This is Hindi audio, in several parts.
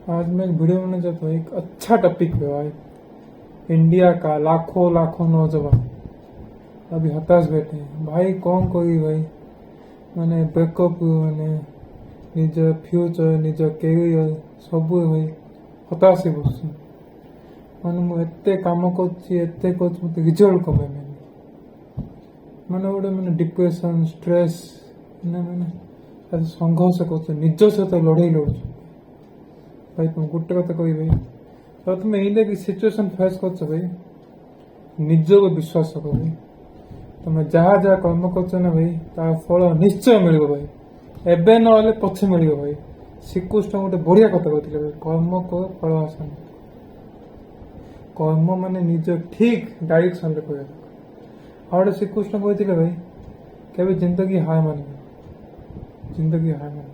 आज मैं एक वीडियो बनाना चाहता हूँ। एक अच्छा टॉपिक है भाई। इंडिया का लाखों लाखों नौजवान अभी हताश बैठे हैं भाई। कौन कोई भाई मैंने ब्रेकअप मैंने निज फ्यूचर निज कैरियर सब भाई हताश बसुँ मैंने मुझे काम कर रिजल्ट कमे मैंने गोटे मैंने डिप्रेशन स्ट्रेस मैंने संघर्ष कर निज सहित लड़ाई लड़ु भाई। तुम गोटे कथा कह भाई तो तुम ये सिचुएशन फेस कर भाई निज को विश्वास रख भाई। तुम जहाँ जहाँ कर्म कर ना भाई तार फल निश्चय मिल भाई। एबे ना पछे मिल भाई। श्रीकृष्ण गोटे बढ़िया कथा कहते भाई कर्म कर फल आसान। कर्म माने निज ठीक डायरेक्शन रे कह और श्रीकृष्ण कहते भाई केवे जिंदगी हार मान जिंदगी हार मान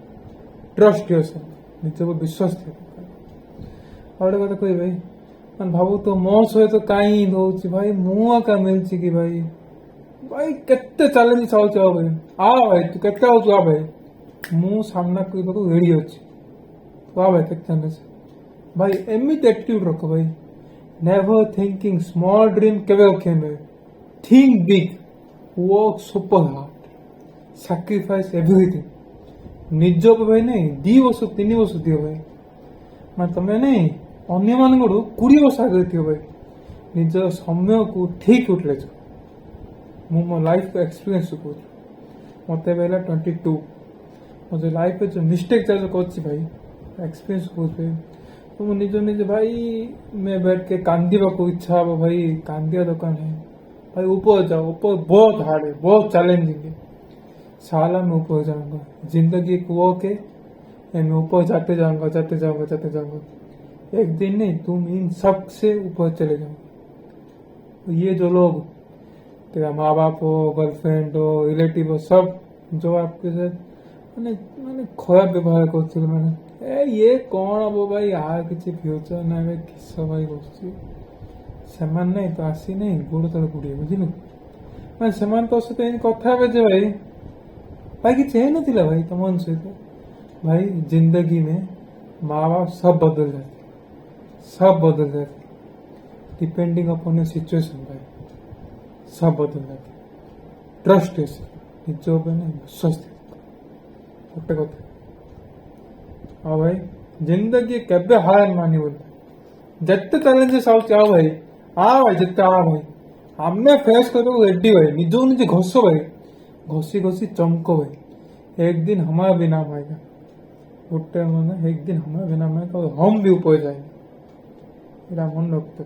ट्रस्ट योरसेल्फ निज को विश्वास थे। और कथा कह भाई मैं भावु तो मो सहित कहीं दौर भाई मुआ का मिलची कि भाई भाई केते चैलेंज आउच भाई आ भाई तू केते आउच आ भाई मु सामना करने रेडी अच्छी तो आ भाई केते चैलेंज भाई एमित एटीट्यूड रख भाई। नेवर थिंकिंग स्मॉल ड्रीम केवे रखे भाई। Think big work super hard sacrifice everything निज भाई नहीं 2 वर्ष 3 वर्ष दियो भाई मैं तुम्हें नहीं अन्य मान 20 वर्ष आगे थी भाई निज समय को ठीक यूटिलाइज कर। मो लाइफ को एक्सपीरियंस कहूँ मत 22 मुझे लाइफ जो मिस्टेक जहाँ कर भाई एक्सपीरियंस कहूँ भाई तो मुझे निज निज भाई मैं बैठ के कांदा को इच्छा हे भाई कांदा दुकान है भाई ऊपर जाओ ऊपर बहुत हार्ड है बहुत चैलेंजिंग है। साला मैं ऊपर जाऊंगा जिंदगी एक वॉक है मैं ऊपर जाते जाऊंगा जाते जाऊंगा जाते जाऊंगा एक दिन नहीं तुम इन सब से ऊपर चले जाओ। ये जो लोग तेरा माँ बाप हो गर्लफ्रेंड हो रिलेटिव हो सब जो आपके साथ मैंने मैंने खराब व्यवहार करते मैंने ये कौन हम भाई यार किसी फ्यूचर ना किस भाई बस सेमान नहीं तो आसी नहीं गोड़ तले गुड़िया बुझिलु मैं सेमान तो सहित कथा हे जे भाई भाई कि चेह नथिला भाई तुम सहित भाई जिंदगी में माँ बाप सब बदल जाते डिपेंडिंग अपॉन योर सिचुएशन भाई सब बदल जाते। ट्रस्ट निज नहीं विश्वास गोटे कथा हाँ भाई जिंदगी केबे हार मानी बोल जिते चैलेंजेस आ भाई जिते आ भाई आमे फेस कर रेडी भाई निज निजे घस भाई घसी घसी चमको भाई एक दिन हमारा भी नाम आएगा गोटे मन एक दिन हमारा भी नाम आएगा और हम भी ऊपर जाएंगे मन रखते।